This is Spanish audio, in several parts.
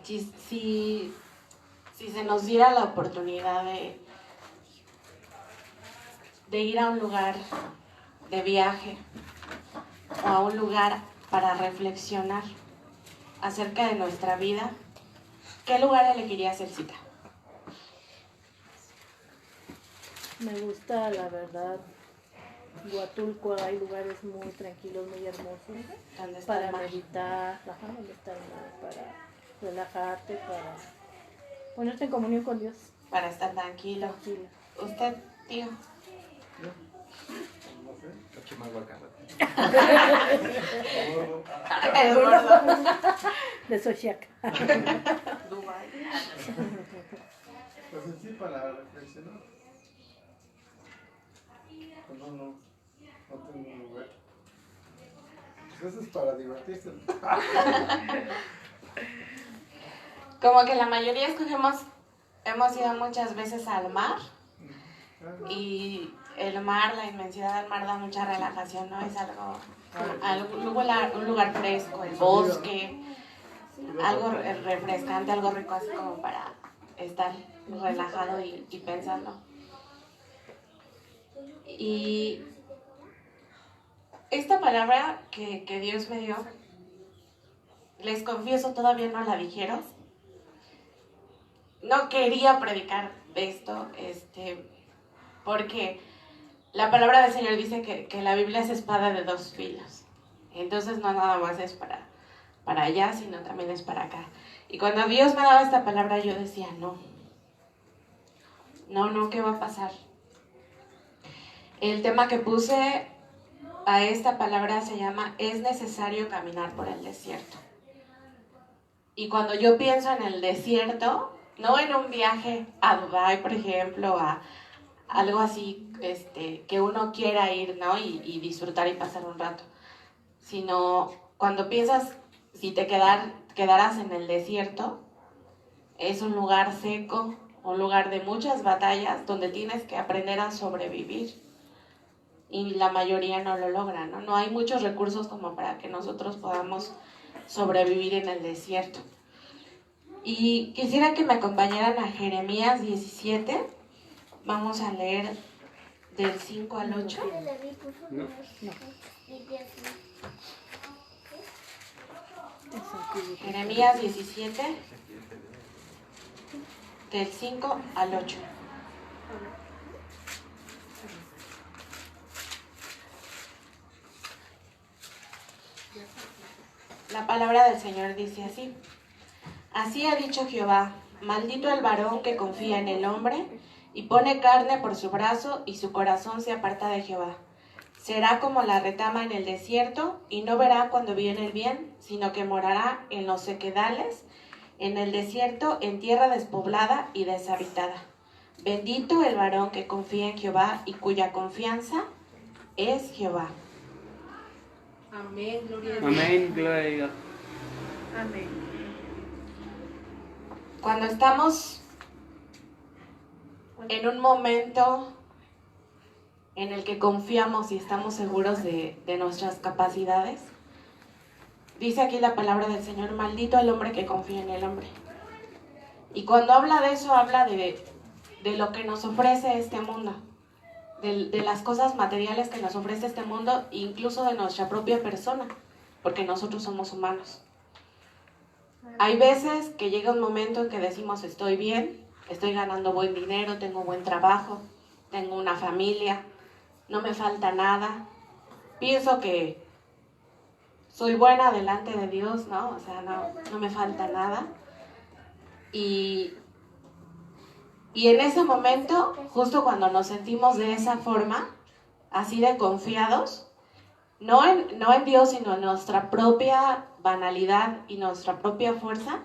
si se nos diera la oportunidad de ir a un lugar de viaje o a un lugar para reflexionar acerca de nuestra vida, ¿qué lugar elegirías, Elcita? Me gusta, la verdad, Huatulco. Hay lugares muy tranquilos, muy hermosos para meditar, donde está el mar, para relajarte, para ponerte en comunión con Dios. Para estar tranquilo. ¿Usted, tío? No sé, Chimalhuacán. El gordo. De Xochiaca. Dubái. Pues en sí, para reflexionar. Pues no tengo un lugar. Pues eso es para divertirse. Como que la mayoría hemos ido muchas veces al mar y el mar, la inmensidad del mar da mucha relajación, ¿no? Es un lugar fresco, el bosque, algo refrescante, algo rico, así como para estar relajado y pensando. Y esta palabra que Dios me dio, les confieso, todavía no la dijeron. No quería predicar esto, porque la palabra del Señor dice que la Biblia es espada de dos filos. Entonces no nada más es para allá, sino también es para acá. Y cuando Dios me daba esta palabra, yo decía, no, ¿qué va a pasar? El tema que puse a esta palabra se llama "Es necesario caminar por el desierto". Y cuando yo pienso en el desierto, no en un viaje a Dubái, por ejemplo, a algo así que uno quiera ir, ¿no? Y disfrutar y pasar un rato, sino cuando piensas, si te quedaras en el desierto, es un lugar seco, un lugar de muchas batallas, donde tienes que aprender a sobrevivir. Y la mayoría no lo logra, ¿no? No hay muchos recursos como para que nosotros podamos sobrevivir en el desierto. Y quisiera que me acompañaran a Jeremías 17. Vamos a leer del 5 al 8. No. Jeremías 17, del 5 al 8. La palabra del Señor dice así: Así ha dicho Jehová, maldito el varón que confía en el hombre y pone carne por su brazo y su corazón se aparta de Jehová. Será como la retama en el desierto y no verá cuando viene el bien, sino que morará en los sequedales, en el desierto, en tierra despoblada y deshabitada. Bendito el varón que confía en Jehová y cuya confianza es Jehová. Amén, gloria a Dios. Amén, gloria a Dios. Amén. Cuando estamos en un momento en el que confiamos y estamos seguros de nuestras capacidades, dice aquí la palabra del Señor, maldito el hombre que confía en el hombre. Y cuando habla de eso, habla de lo que nos ofrece este mundo, de las cosas materiales que nos ofrece este mundo, incluso de nuestra propia persona, porque nosotros somos humanos. Hay veces que llega un momento en que decimos, estoy bien, estoy ganando buen dinero, tengo buen trabajo, tengo una familia, no me falta nada, pienso que soy buena delante de Dios, ¿no? O sea, no me falta nada. Y en ese momento, justo cuando nos sentimos de esa forma, así de confiados, no en Dios, sino en nuestra propia banalidad y nuestra propia fuerza,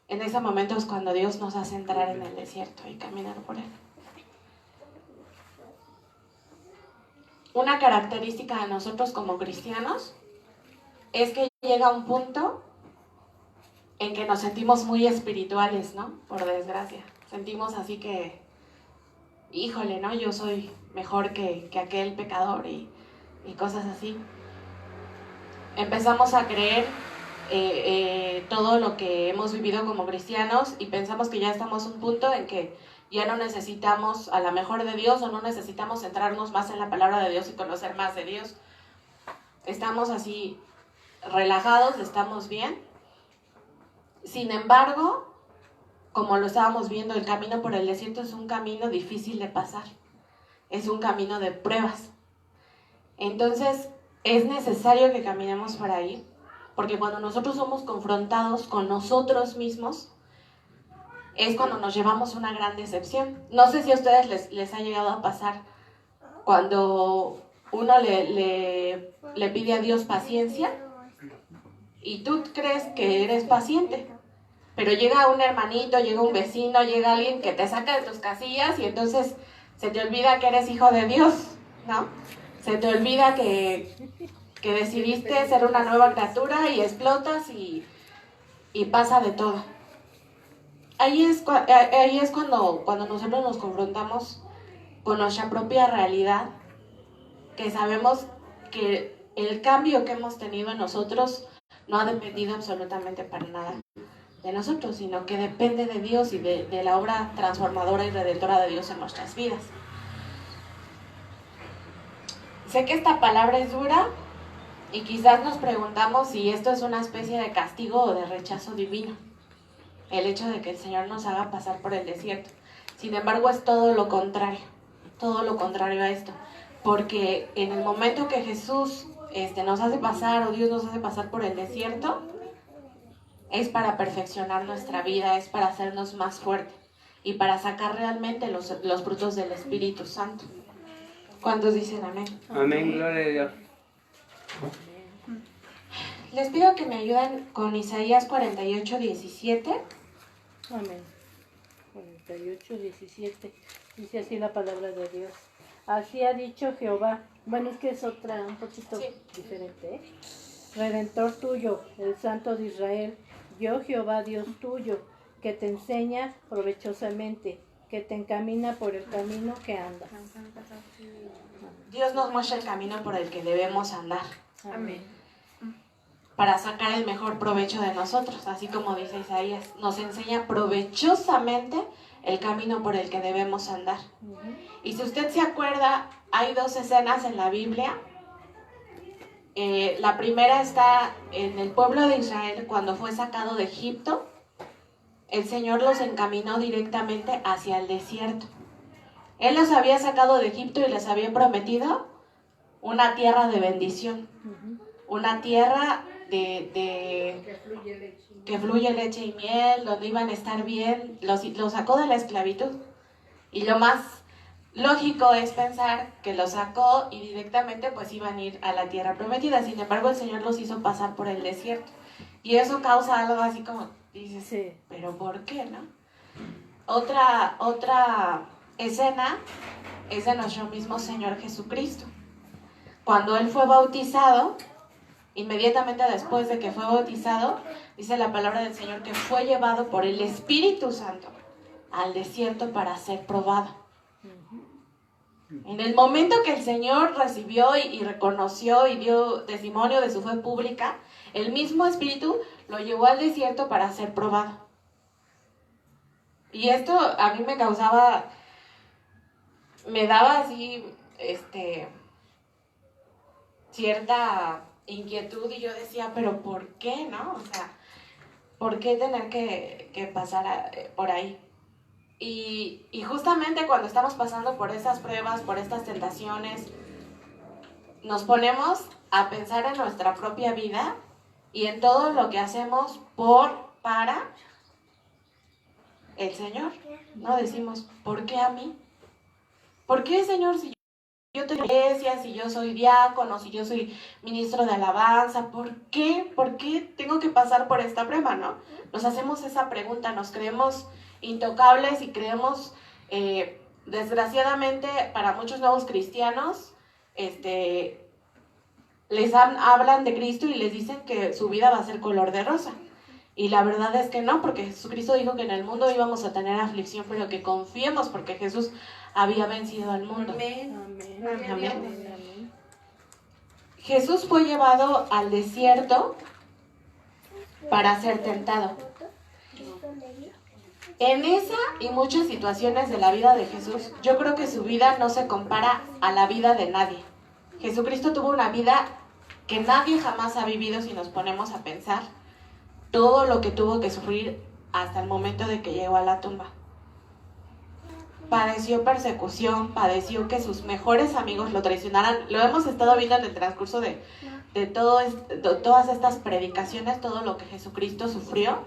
en ese momento es cuando Dios nos hace entrar en el desierto y caminar por él. Una característica de nosotros como cristianos es que llega un punto en que nos sentimos muy espirituales, ¿no? Por desgracia. Sentimos así que, híjole, ¿no? Yo soy mejor que aquel pecador y cosas así. Empezamos a creer todo lo que hemos vivido como cristianos y pensamos que ya estamos a un punto en que ya no necesitamos a la mejor de Dios o no necesitamos centrarnos más en la palabra de Dios y conocer más de Dios. Estamos así relajados, estamos bien. Sin embargo, como lo estábamos viendo, el camino por el desierto es un camino difícil de pasar. Es un camino de pruebas. Entonces, es necesario que caminemos por ahí, porque cuando nosotros somos confrontados con nosotros mismos, es cuando nos llevamos una gran decepción. No sé si a ustedes les ha llegado a pasar cuando uno le pide a Dios paciencia y tú crees que eres paciente, pero llega un hermanito, llega un vecino, llega alguien que te saca de tus casillas y entonces se te olvida que eres hijo de Dios, ¿no? Se te olvida que decidiste ser una nueva criatura y explotas y pasa de todo. Ahí es cuando nosotros nos confrontamos con nuestra propia realidad, que sabemos que el cambio que hemos tenido en nosotros no ha dependido absolutamente para nada de nosotros, sino que depende de Dios y de la obra transformadora y redentora de Dios en nuestras vidas. Sé que esta palabra es dura y quizás nos preguntamos si esto es una especie de castigo o de rechazo divino, el hecho de que el Señor nos haga pasar por el desierto. Sin embargo, es todo lo contrario a esto, porque en el momento que Jesús nos hace pasar, o Dios nos hace pasar por el desierto, es para perfeccionar nuestra vida, es para hacernos más fuertes y para sacar realmente los frutos del Espíritu Santo. ¿Cuántos dicen amén? Amén, gloria a Dios. Les pido que me ayuden con Isaías 48, 17. Amén. 48, 17. Dice así la palabra de Dios. Así ha dicho Jehová. Bueno, es que es otra, un poquito diferente, ¿eh? Redentor tuyo, el Santo de Israel, yo Jehová Dios tuyo, que te enseña provechosamente, que te encamina por el camino que andas. Dios nos muestra el camino por el que debemos andar. Amén. Para sacar el mejor provecho de nosotros, así como dice Isaías, nos enseña provechosamente el camino por el que debemos andar. Y si usted se acuerda, hay dos escenas en la Biblia. La primera está en el pueblo de Israel cuando fue sacado de Egipto. El Señor los encaminó directamente hacia el desierto. Él los había sacado de Egipto y les había prometido una tierra de bendición, una tierra que fluye leche y miel, donde iban a estar bien. Los sacó de la esclavitud. Y lo más lógico es pensar que los sacó y directamente pues iban a ir a la tierra prometida. Sin embargo, el Señor los hizo pasar por el desierto. Y eso causa algo así como, dices, sí, ¿pero por qué, no? Otra escena es de nuestro mismo Señor Jesucristo. Cuando Él fue bautizado, inmediatamente después de que fue bautizado, dice la palabra del Señor que fue llevado por el Espíritu Santo al desierto para ser probado. En el momento que el Señor recibió y reconoció y dio testimonio de su fe pública, el mismo Espíritu lo llevó al desierto para ser probado. Y esto a mí me daba así, cierta inquietud, y yo decía, pero ¿por qué, no? O sea, ¿por qué tener que pasar por ahí? Y justamente cuando estamos pasando por esas pruebas, por estas tentaciones, nos ponemos a pensar en nuestra propia vida y en todo lo que hacemos para el Señor. No decimos, ¿por qué a mí? ¿Por qué, Señor, si yo tengo iglesia, si yo soy diácono, si yo soy ministro de alabanza? ¿Por qué? ¿Por qué tengo que pasar por esta prueba, no? Nos hacemos esa pregunta, nos creemos intocables y creemos, desgraciadamente, para muchos nuevos cristianos, hablan de Cristo y les dicen que su vida va a ser color de rosa. Y la verdad es que no, porque Jesucristo dijo que en el mundo íbamos a tener aflicción, pero que confiemos porque Jesús había vencido al mundo. Amén. Amén. Amén. Amén. Jesús fue llevado al desierto para ser tentado. En esa y muchas situaciones de la vida de Jesús, yo creo que su vida no se compara a la vida de nadie. Jesucristo tuvo una vida que nadie jamás ha vivido si nos ponemos a pensar todo lo que tuvo que sufrir hasta el momento de que llegó a la tumba. Padeció persecución, padeció que sus mejores amigos lo traicionaran. Lo hemos estado viendo en el transcurso de todas estas predicaciones, todo lo que Jesucristo sufrió.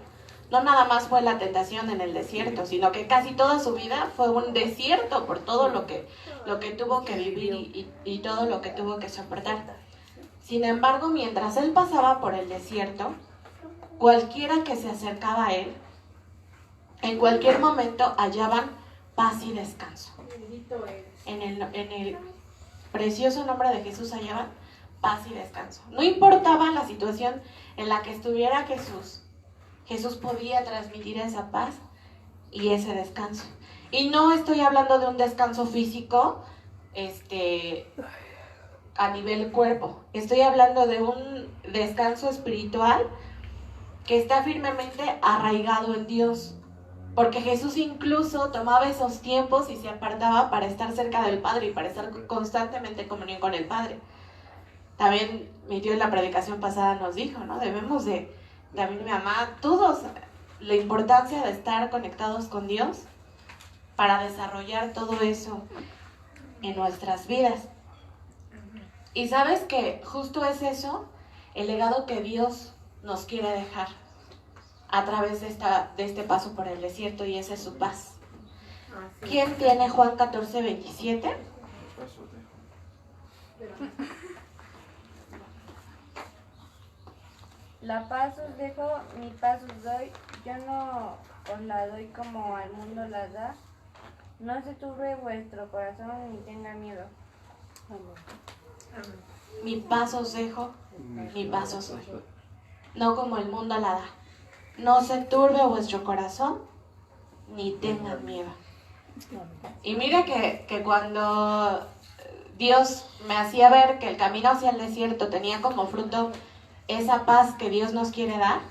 No nada más fue la tentación en el desierto, sino que casi toda su vida fue un desierto por todo lo que tuvo que vivir y todo lo que tuvo que soportar. Sin embargo, mientras él pasaba por el desierto, cualquiera que se acercaba a él, en cualquier momento hallaban paz y descanso. En el precioso nombre de Jesús hallaban paz y descanso. No importaba la situación en la que estuviera Jesús, Jesús podía transmitir esa paz y ese descanso. Y no estoy hablando de un descanso físico, a nivel cuerpo. Estoy hablando de un descanso espiritual que está firmemente arraigado en Dios. Porque Jesús incluso tomaba esos tiempos y se apartaba para estar cerca del Padre y para estar constantemente en comunión con el Padre. También mi tío en la predicación pasada nos dijo, ¿no? Debemos de a mí, mi mamá, todos, la importancia de estar conectados con Dios para desarrollar todo eso en nuestras vidas. Y sabes que justo es eso, el legado que Dios nos quiere dejar a través de este paso por el desierto, y esa es su paz. ¿Quién tiene Juan 14:27? La paz os dejo, mi paz os doy, yo no os la doy como al mundo la da. No se turbe vuestro corazón ni tenga miedo. Amén. Mi paz os dejo, mi paz os doy. No como el mundo la da. No se turbe vuestro corazón ni tengan miedo. Y mira que cuando Dios me hacía ver que el camino hacia el desierto tenía como fruto esa paz que Dios nos quiere dar,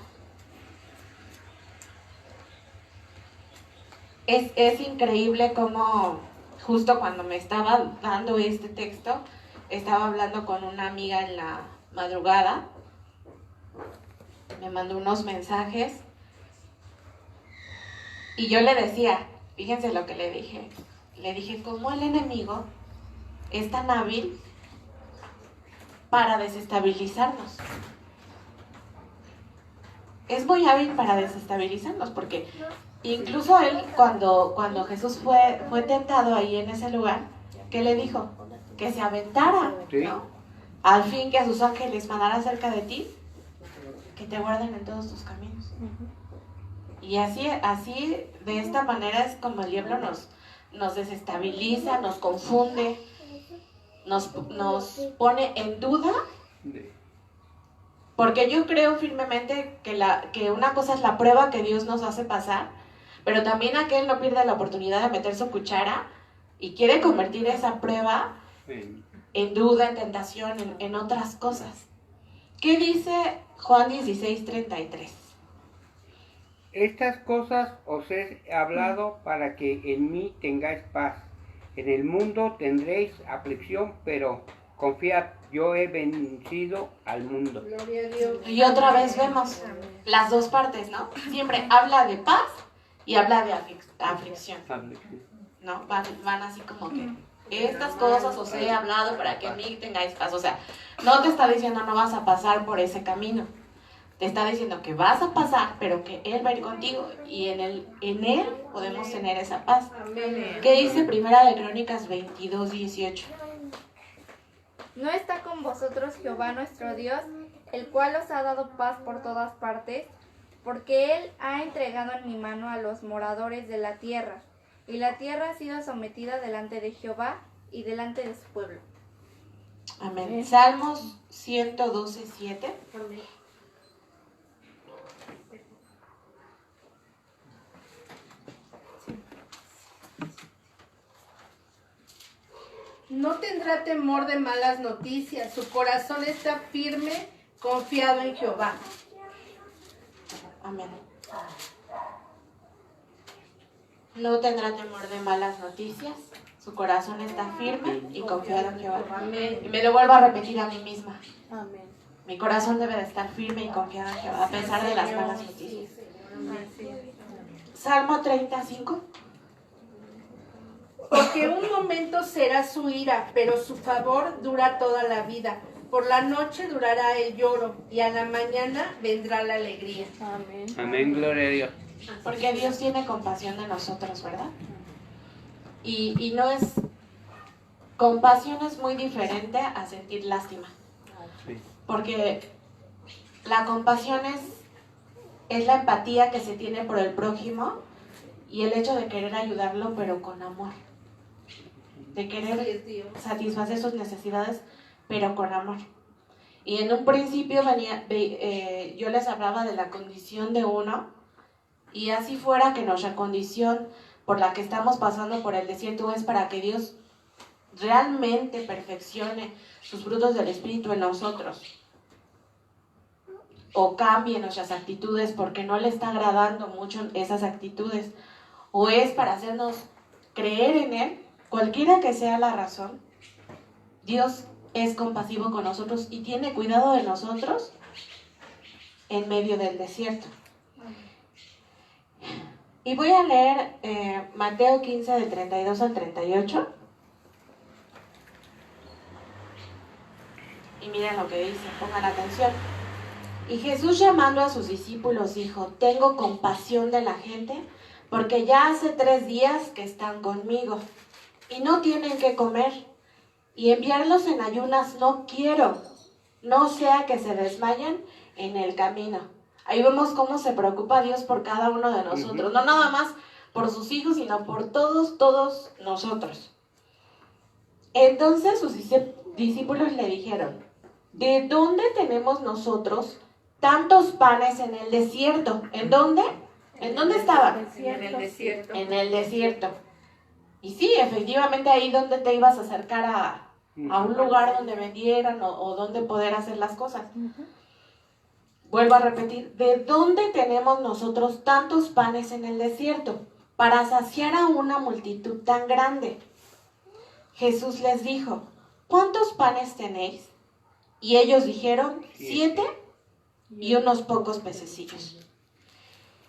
es increíble cómo justo cuando me estaba dando este texto, estaba hablando con una amiga en la madrugada, me mandó unos mensajes y yo le decía, fíjense lo que le dije, ¿cómo el enemigo es tan hábil para desestabilizarnos? Es muy hábil para desestabilizarnos, porque incluso él, cuando Jesús fue tentado ahí en ese lugar, ¿qué le dijo? Que se aventara, ¿no? Al fin que a sus ángeles mandara cerca de ti, que te guarden en todos tus caminos. Y así, de esta manera es como el diablo nos desestabiliza, nos confunde, nos pone en duda. Porque yo creo firmemente que una cosa es la prueba que Dios nos hace pasar, pero también aquel no pierde la oportunidad de meter su cuchara y quiere convertir esa prueba en duda, en tentación, en otras cosas. ¿Qué dice Juan 16:33? Estas cosas os he hablado para que en mí tengáis paz. En el mundo tendréis aflicción, pero confiad, yo he vencido al mundo. Gloria a Dios. Y otra vez vemos las dos partes, ¿no? Siempre habla de paz y habla de aflicción, ¿no? Van así como que estas cosas os he hablado para que en mí tengáis paz. O sea, no te está diciendo no vas a pasar por ese camino. Te está diciendo que vas a pasar, pero que Él va a ir contigo y en Él podemos tener esa paz. ¿Qué dice Primera de Crónicas 22:18? ¿No está con vosotros Jehová nuestro Dios, el cual os ha dado paz por todas partes? Porque Él ha entregado en mi mano a los moradores de la tierra, y la tierra ha sido sometida delante de Jehová y delante de su pueblo. Amén. Salmos 112:7. Amén. No tendrá temor de malas noticias, su corazón está firme, confiado en Jehová. Amén. No tendrá temor de malas noticias. Su corazón está firme y confiado en Jehová. Amén. Y me lo vuelvo a repetir a mí misma. Amén. Mi corazón debe de estar firme y confiado en Jehová, a pesar de las malas noticias. Salmo 35. Porque un momento será su ira, pero su favor dura toda la vida. Por la noche durará el lloro, y a la mañana vendrá la alegría. Amén. Amén, gloria a Dios. Porque Dios tiene compasión de nosotros, ¿verdad? Y no es... Compasión es muy diferente a sentir lástima. Sí. Porque la compasión es la empatía que se tiene por el prójimo y el hecho de querer ayudarlo, pero con amor. De querer satisfacer sus necesidades, pero con amor. Y en un principio yo les hablaba de la condición de uno, y así fuera que nuestra condición por la que estamos pasando por el desierto es para que Dios realmente perfeccione sus frutos del Espíritu en nosotros, o cambie nuestras actitudes porque no le está agradando mucho esas actitudes, o es para hacernos creer en Él, cualquiera que sea la razón. Dios es compasivo con nosotros y tiene cuidado de nosotros en medio del desierto. Y voy a leer Mateo 15 del 32 al 38. Y miren lo que dice, pongan atención. Y Jesús, llamando a sus discípulos, dijo: tengo compasión de la gente, porque ya hace 3 días que están conmigo y no tienen que comer, y enviarlos en ayunas no quiero, no sea que se desmayen en el camino. Ahí vemos cómo se preocupa Dios por cada uno de nosotros, no nada más por sus hijos, sino por todos nosotros. Entonces sus discípulos le dijeron: ¿de dónde tenemos nosotros tantos panes en el desierto? ¿En dónde? ¿En dónde estaban? En el desierto. En el desierto. Y sí, efectivamente ahí donde te ibas a acercar a un lugar donde vendieran o donde poder hacer las cosas. Vuelvo a repetir, ¿de dónde tenemos nosotros tantos panes en el desierto para saciar a una multitud tan grande? Jesús les dijo: ¿cuántos panes tenéis? Y ellos dijeron: 7 y unos pocos pececillos.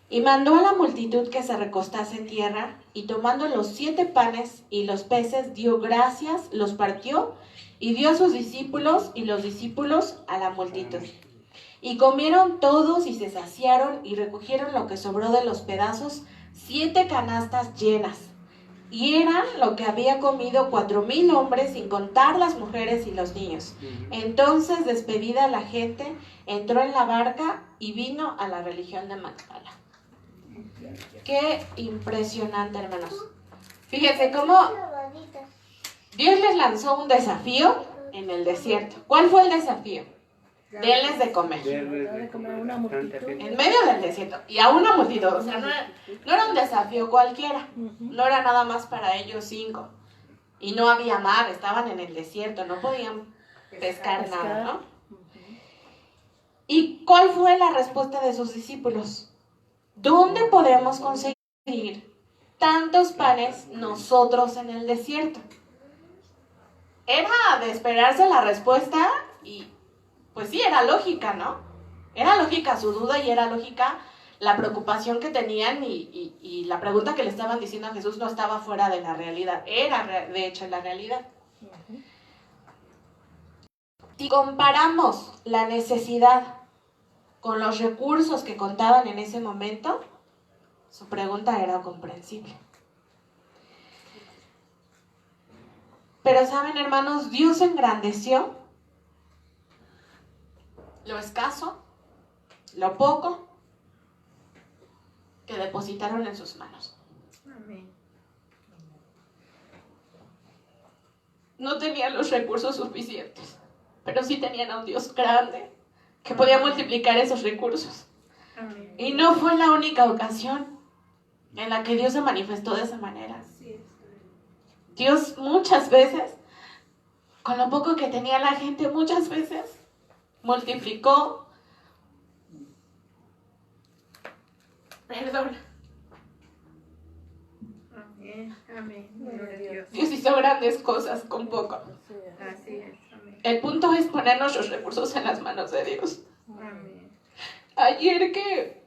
Y mandó a la multitud que se recostase en tierra, y tomando los 7 panes y los peces, dio gracias, los partió, y dio a sus discípulos, y los discípulos a la multitud. Y comieron todos y se saciaron, y recogieron lo que sobró de los pedazos, 7 canastas llenas. Y eran lo que había comido 4,000 hombres, sin contar las mujeres y los niños. Entonces, despedida la gente, entró en la barca y vino a la región de Magdala. Qué impresionante, hermanos. Fíjense cómo Dios les lanzó un desafío en el desierto. ¿Cuál fue el desafío? Denles de comer. De comer a una multitud. En medio del desierto. Y a una multitud. O sea, no era un desafío cualquiera. No era nada más para ellos 5. Y no había mar, estaban en el desierto, no podían pescar nada, ¿no? ¿Y cuál fue la respuesta de sus discípulos? ¿Dónde podemos conseguir tantos panes nosotros en el desierto? Era de esperarse la respuesta y pues sí, era lógica, ¿no? Era lógica su duda y era lógica la preocupación que tenían y la pregunta que le estaban diciendo a Jesús no estaba fuera de la realidad, era de hecho la realidad. Si comparamos la necesidad con los recursos que contaban en ese momento, su pregunta era comprensible. Pero saben, hermanos, Dios engrandeció lo escaso, lo poco que depositaron en sus manos. Amén. No tenían los recursos suficientes, pero sí tenían a un Dios grande que podía multiplicar esos recursos. Amén. Y no fue la única ocasión en la que Dios se manifestó de esa manera. Dios muchas veces, con lo poco que tenía la gente, muchas veces multiplicó sobra. Amén, amén. Gloria a Dios. Dios hizo grandes cosas con poco. Así es, amén. El punto es poner nuestros recursos en las manos de Dios. Amén. Ayer que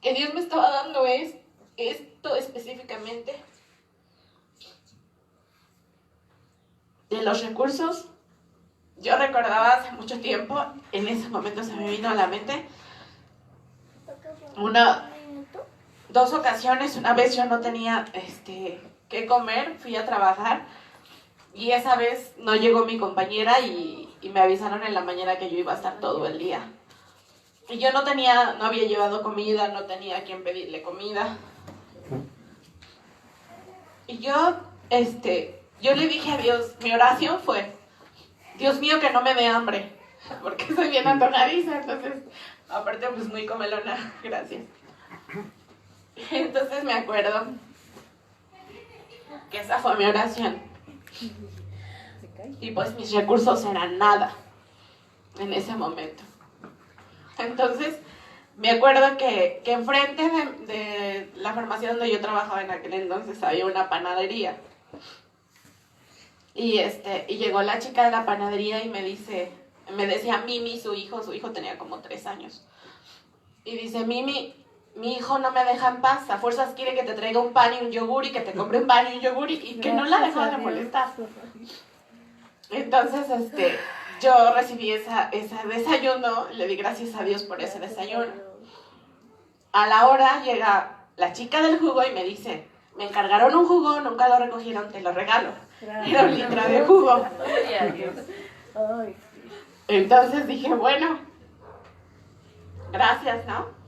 Dios me estaba dando esto específicamente de los recursos, yo recordaba hace mucho tiempo, en ese momento se me vino a la mente dos ocasiones. Una vez yo no tenía qué comer, fui a trabajar y esa vez no llegó mi compañera y me avisaron en la mañana que yo iba a estar todo el día. Y yo no había llevado comida, no tenía a quien pedirle comida. Y yo le dije a Dios, mi oración fue, Dios mío, que no me dé hambre, porque soy bien antojadiza, entonces, aparte pues muy comelona, gracias. Entonces me acuerdo que esa fue mi oración. Y pues mis recursos eran nada en ese momento. Entonces, me acuerdo que enfrente de la farmacia donde yo trabajaba en aquel entonces había una panadería. Y llegó la chica de la panadería y me decía Mimi, su hijo tenía como 3 años. Y dice, Mimi, mi hijo no me deja en paz, a fuerzas quiere que te traiga un pan y un yogur y que te compre un pan y un yogur y que no la dejaba de molestar. Entonces, yo recibí ese desayuno, le di gracias a Dios por ese desayuno. A la hora llega la chica del jugo y me dice, me encargaron un jugo, nunca lo recogieron, te lo regalo. Era 1 litro de jugo. Entonces dije, bueno, gracias, ¿no?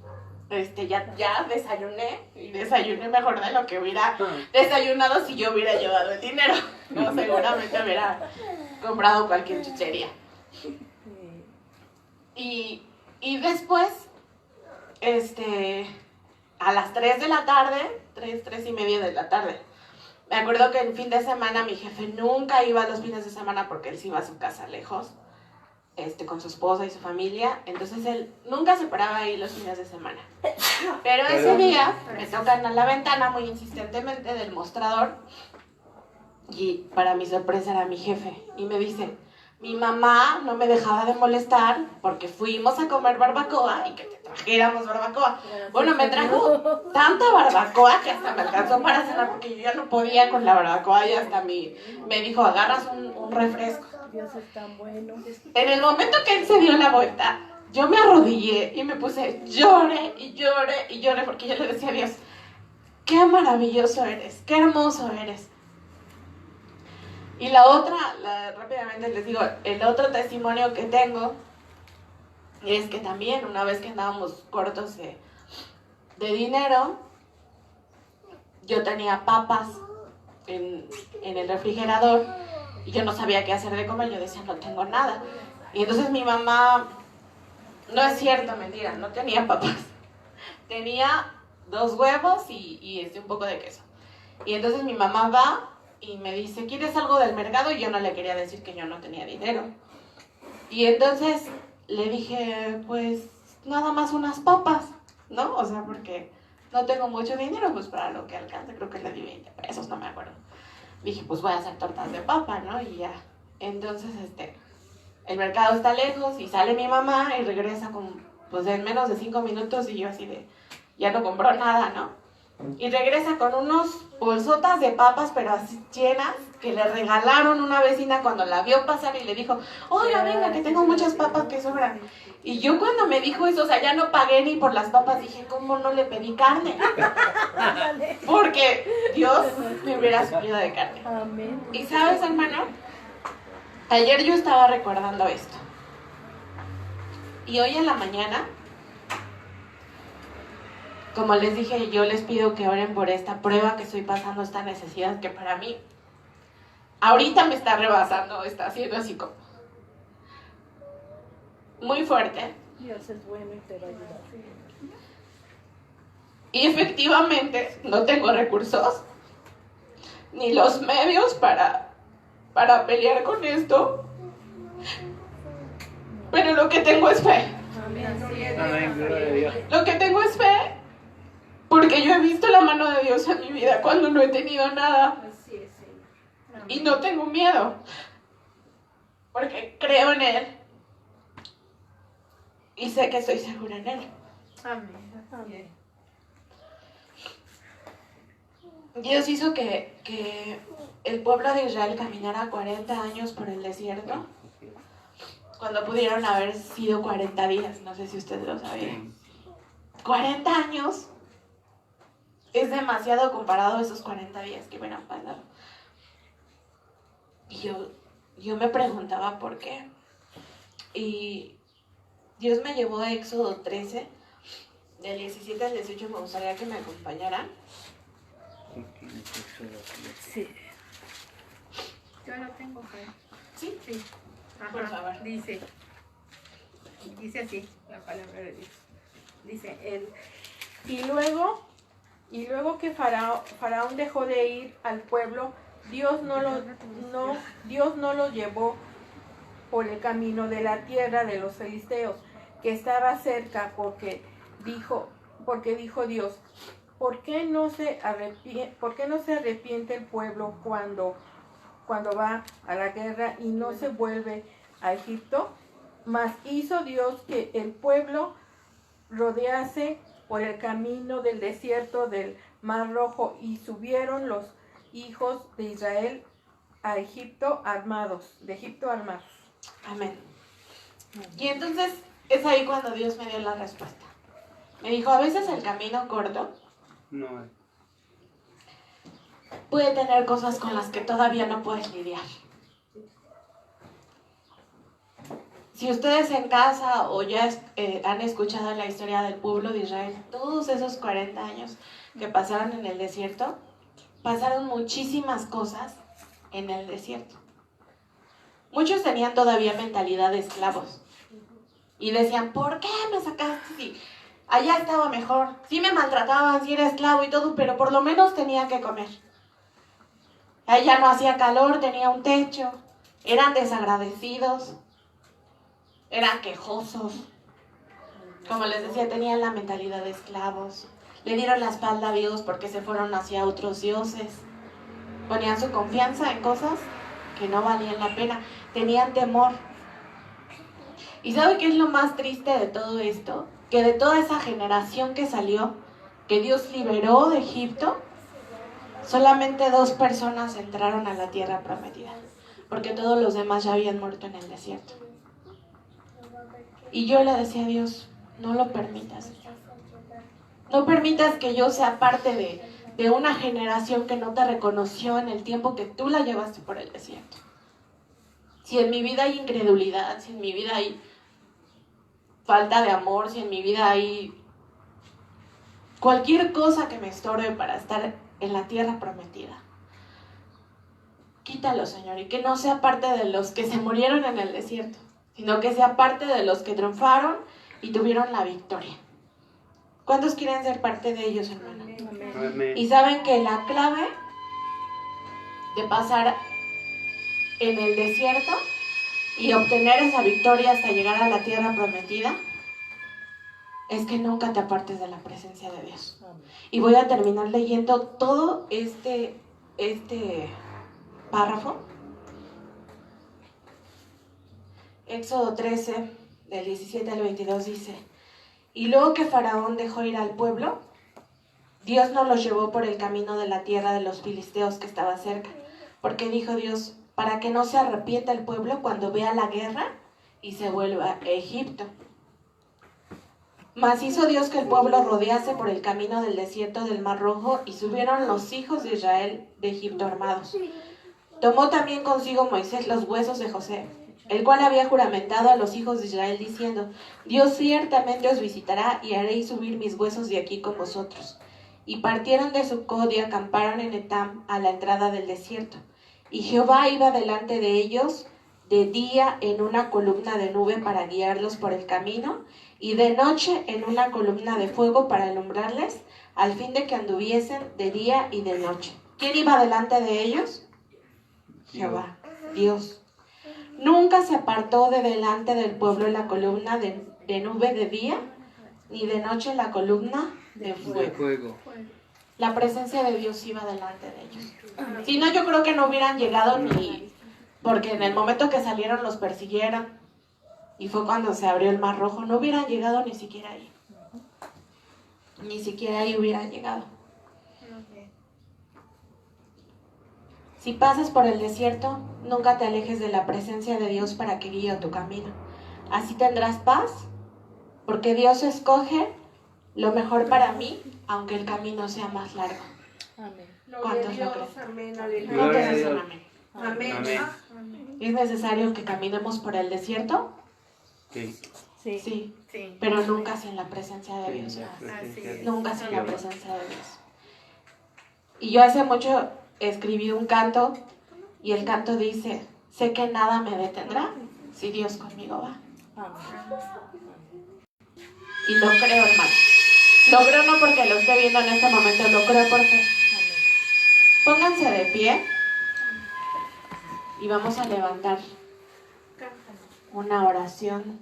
Ya desayuné, y desayuné mejor de lo que hubiera desayunado si yo hubiera llevado el dinero. No, seguramente hubiera comprado cualquier chuchería. Y después, a las 3 de la tarde, 3:30 de la tarde, me acuerdo que el fin de semana mi jefe nunca iba los fines de semana porque él se iba a su casa lejos, con su esposa y su familia, entonces él nunca se paraba ahí los fines de semana. Pero ese día me tocan a la ventana muy insistentemente del mostrador y para mi sorpresa era mi jefe y me dice, mi mamá no me dejaba de molestar porque fuimos a comer barbacoa y que te trajéramos barbacoa. Bueno, me trajo tanta barbacoa que hasta me alcanzó para cenar porque yo ya no podía con la barbacoa y hasta me dijo, agarras un refresco. Dios es tan bueno. En el momento que él se dio la vuelta, yo me arrodillé y me puse, lloré y lloré y lloré porque yo le decía a Dios, qué maravilloso eres, qué hermoso eres. Y la otra, rápidamente les digo, el otro testimonio que tengo es que también una vez que andábamos cortos de dinero, yo tenía papas en el refrigerador y yo no sabía qué hacer de comer, yo decía, no tengo nada. Y entonces mi mamá, no es cierto, mentira, no tenía papas, tenía 2 huevos y un poco de queso. Y entonces mi mamá va y me dice, ¿quieres algo del mercado? Y yo no le quería decir que yo no tenía dinero. Y entonces le dije, pues nada más unas papas, ¿no? O sea, porque no tengo mucho dinero, pues para lo que alcance, creo que le di 20 pesos, no me acuerdo. Dije, pues voy a hacer tortas de papa, ¿no? Y ya. Entonces, el mercado está lejos y sale mi mamá y regresa pues en menos de 5 minutos y yo así de, ya no compró nada, ¿no? Y regresa con unos bolsotas de papas, pero así llenas, que le regalaron una vecina cuando la vio pasar y le dijo, oiga, venga, que tengo muchas papas que sobran. Y yo cuando me dijo eso, o sea, ya no pagué ni por las papas, dije, ¿cómo no le pedí carne? Porque Dios me hubiera suplido de carne. Amén. Y sabes, hermano, ayer yo estaba recordando esto. Y hoy en la mañana, como les dije, yo les pido que oren por esta prueba que estoy pasando, esta necesidad que para mí ahorita me está rebasando, está haciendo así como muy fuerte. Dios es bueno y te va a ayudar. Y efectivamente no tengo recursos ni los medios para pelear con esto, pero lo que tengo es fe. Amén, gloria a Dios. Lo que tengo es fe he visto la mano de Dios en mi vida cuando no he tenido nada. Así es, Señor. Y no tengo miedo, porque creo en Él. Y sé que estoy segura en Él. Amén. Amén. Dios hizo que el pueblo de Israel caminara 40 años por el desierto, cuando pudieron haber sido 40 días. No sé si ustedes lo sabían. 40 años es demasiado comparado a esos 40 días que hubieran pasado. Y yo me preguntaba por qué. Y Dios me llevó a Éxodo 13, del 17 al 18. Me gustaría que me acompañaran. Sí. Yo lo tengo, Jaime. ¿Sí? Sí. Ajá. Por favor. Dice así la palabra de Dios. Dice, Y luego que Faraón dejó de ir al pueblo, Dios no lo llevó por el camino de la tierra de los filisteos, que estaba cerca, porque dijo Dios, ¿por qué no se arrepiente el pueblo cuando va a la guerra y no se vuelve a Egipto? Mas hizo Dios que el pueblo rodease por el camino del desierto del Mar Rojo, y subieron los hijos de Israel a Egipto armados. Amén. Y entonces es ahí cuando Dios me dio la respuesta. Me dijo, a veces el camino corto No, puede tener cosas con las que todavía no puedes lidiar. Si ustedes en casa o ya han escuchado la historia del pueblo de Israel, todos esos 40 años que pasaron en el desierto, pasaron muchísimas cosas en el desierto. Muchos tenían todavía mentalidad de esclavos y decían, ¿por qué me sacaste si allá estaba mejor? Sí me maltrataban, sí era esclavo y todo, pero por lo menos tenía que comer. Allá no hacía calor, tenía un techo, eran desagradecidos, eran quejosos. Como les decía, tenían la mentalidad de esclavos. Le dieron la espalda a Dios porque se fueron hacia otros dioses. Ponían su confianza en cosas que no valían la pena. Tenían temor. ¿Y sabe qué es lo más triste de todo esto? Que de toda esa generación que salió, que Dios liberó de Egipto, solamente 2 personas entraron a la tierra prometida, porque todos los demás ya habían muerto en el desierto. Y yo le decía a Dios, no lo permitas. No permitas que yo sea parte de una generación que no te reconoció en el tiempo que tú la llevaste por el desierto. Si en mi vida hay incredulidad, si en mi vida hay falta de amor, si en mi vida hay cualquier cosa que me estorbe para estar en la tierra prometida, quítalo, Señor, y que no sea parte de los que se murieron en el desierto, sino que sea parte de los que triunfaron y tuvieron la victoria. ¿Cuántos quieren ser parte de ellos, hermano? amén. Y saben que la clave de pasar en el desierto y obtener esa victoria hasta llegar a la tierra prometida es que nunca te apartes de la presencia de Dios. Y voy a terminar leyendo todo este párrafo. Éxodo 13, del 17 al 22 dice: y luego que Faraón dejó ir al pueblo, Dios no los llevó por el camino de la tierra de los filisteos que estaba cerca, porque dijo Dios, para que no se arrepienta el pueblo cuando vea la guerra y se vuelva a Egipto. Mas hizo Dios que el pueblo rodease por el camino del desierto del Mar Rojo, y subieron los hijos de Israel de Egipto armados. Tomó también consigo Moisés los huesos de José, el cual había juramentado a los hijos de Israel diciendo: Dios ciertamente os visitará y haréis subir mis huesos de aquí con vosotros. Y partieron de Sucot y acamparon en Etam a la entrada del desierto. Y Jehová iba delante de ellos de día en una columna de nube para guiarlos por el camino, y de noche en una columna de fuego para alumbrarles, al fin de que anduviesen de día y de noche. ¿Quién iba delante de ellos? Jehová, Dios. Nunca se apartó de delante del pueblo la columna de nube de día, ni de noche la columna de fuego. la presencia de Dios iba delante de ellos. Si no, yo creo que no hubieran llegado ni... Porque en el momento que salieron los persiguieron. Y fue cuando se abrió el Mar Rojo. No hubieran llegado ni siquiera ahí. Ni siquiera ahí hubieran llegado. Si pasas por el desierto, nunca te alejes de la presencia de Dios para que guíe tu camino. Así tendrás paz, porque Dios escoge lo mejor para mí, aunque el camino sea más largo. Amén. ¿Cuántos lo creen? Amén, aleluya. ¿Cuántos Gloria a dicen Dios. amén? Amén. Amén. ¿Es necesario que caminemos por el desierto? Sí. Sí. Sí, Sí. pero nunca sin la presencia de Sí, Dios. la presencia de Dios. Nunca sin la Jehová. presencia de Dios. Y yo hace mucho escribí un canto y el canto dice, sé que nada me detendrá si Dios conmigo va. Amén. Y lo creo, hermano. Lo creo no porque lo esté viendo en este momento, lo creo por fe. Amén. Pónganse de pie y vamos a levantar una oración.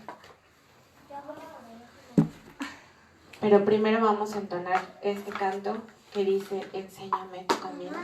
Pero primero vamos a entonar este canto que dice, enséñame tu camino.